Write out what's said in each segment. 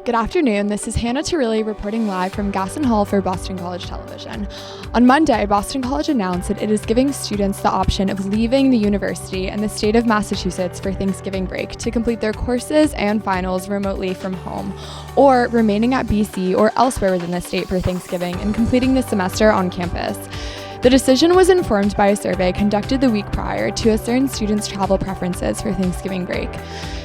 Good afternoon, this is Hannah TERRILE reporting live from Gaston Hall for Boston College Television. On Monday, Boston College announced that it is giving students the option of leaving the university and the state of Massachusetts for Thanksgiving break to complete their courses and finals remotely from home, or remaining at BC or elsewhere within the state for Thanksgiving and completing the semester on campus. The decision was informed by a survey conducted the week prior to ascertain students' travel preferences for Thanksgiving break.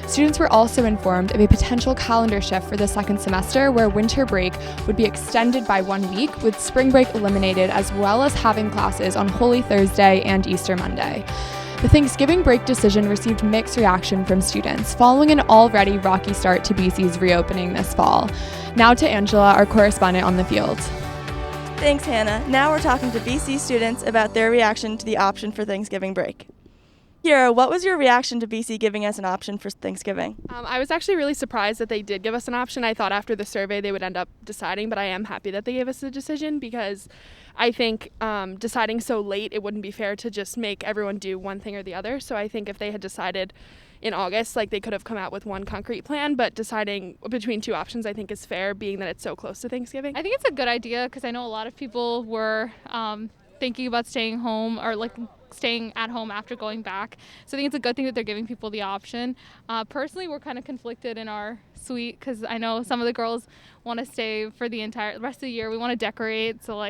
Students were also informed of a potential calendar shift for the second semester where winter break would be extended by 1 week, with spring break eliminated, as well as having classes on Holy Thursday and Easter Monday. The Thanksgiving break decision received mixed reaction from students, following an already rocky start to BC's reopening this fall. Now to Angela, our correspondent on the field. Thanks, Hannah. Now we're talking to BC students about their reaction to the option for Thanksgiving break. KIERA, what was your reaction to BC giving us an option for Thanksgiving? I was actually really surprised that they did give us an option. I thought after the survey they would end up deciding, but I am happy that they gave us the decision because I think deciding so late, it wouldn't be fair to just make everyone do one thing or the other. So I think if they had decided in August, like, they could have come out with one concrete plan, but deciding between two options I think is fair, being that it's so close to Thanksgiving. I think it's a good idea because I know a lot of people were thinking about staying home or staying at home after going back. So I think it's a good thing that they're giving people the option. Personally, we're kind of conflicted in our suite because I know some of the girls want to stay for the rest of the year. We want to decorate, so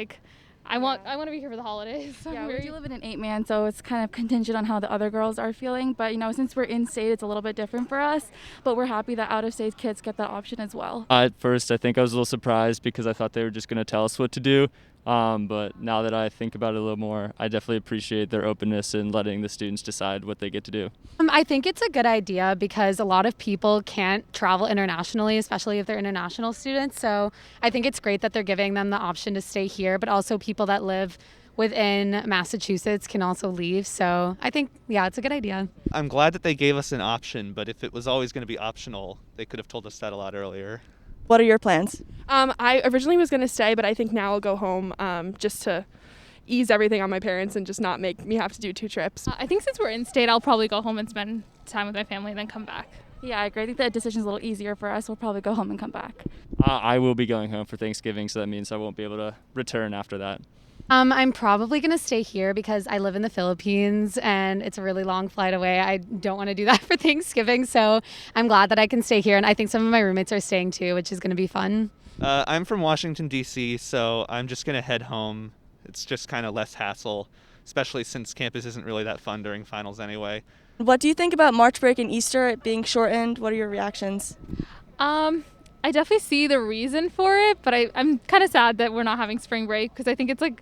I want to be here for the holidays. So yeah, we do live in an 8-man, so it's kind of contingent on how the other girls are feeling. But, since we're in-state, it's a little bit different for us. But we're happy that out-of-state kids get that option as well. At first, I think I was a little surprised because I thought they were just going to tell us what to do. But now that I think about it a little more, I definitely appreciate their openness in letting the students decide what they get to do. I think it's a good idea because a lot of people can't travel internationally, especially if they're international students. So I think it's great that they're giving them the option to stay here, but also people that live within Massachusetts can also leave. So I think, it's a good idea. I'm glad that they gave us an option, but if it was always going to be optional, they could have told us that a lot earlier. What are your plans? I originally was going to stay, but I think now I'll go home just to ease everything on my parents and just not make me have to do 2 trips. I think since we're in state, I'll probably go home and spend time with my family and then come back. Yeah, I agree. I think that decision's a little easier for us. We'll probably go home and come back. I will be going home for Thanksgiving, so that means I won't be able to return after that. I'm probably going to stay here because I live in the Philippines and it's a really long flight away. I don't want to do that for Thanksgiving, so I'm glad that I can stay here. And I think some of my roommates are staying too, which is going to be fun. I'm from Washington, D.C., so I'm just going to head home. It's just kind of less hassle, especially since campus isn't really that fun during finals anyway. What do you think about March break and Easter, it being shortened? What are your reactions? I definitely see the reason for it, but I'm kind of sad that we're not having spring break because I think it's like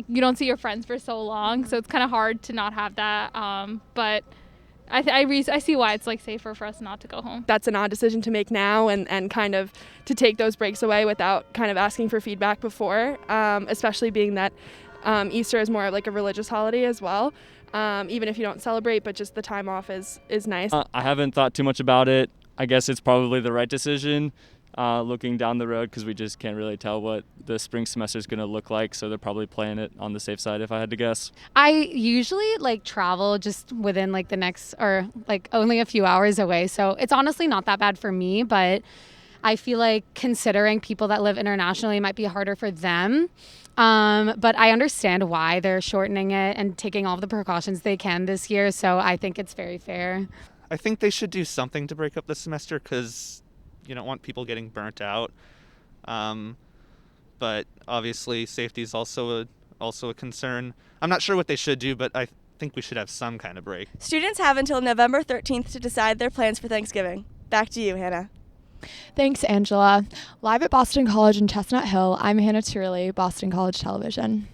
you don't see your friends for so long, so it's kind of hard to not have that. But I see why it's safer for us not to go home. That's an odd decision to make now and kind of to take those breaks away without kind of asking for feedback before, especially being that Easter is more of a religious holiday as well. Even if you don't celebrate, but just the time off is nice. I haven't thought too much about it. I guess it's probably the right decision looking down the road because we just can't really tell what the spring semester is going to look like. So they're probably playing it on the safe side if I had to guess. I usually travel just within the next or only a few hours away. So it's honestly not that bad for me, but I feel like considering people that live internationally might be harder for them. But I understand why they're shortening it and taking all of the precautions they can this year. So I think it's very fair. I think they should do something to break up the semester because you don't want people getting burnt out. But obviously safety is also a concern. I'm not sure what they should do, but I think we should have some kind of break. Students have until November 13th to decide their plans for Thanksgiving. Back to you, Hannah. Thanks, Angela. Live at Boston College in Chestnut Hill, I'm Hannah TERRILE, Boston College Television.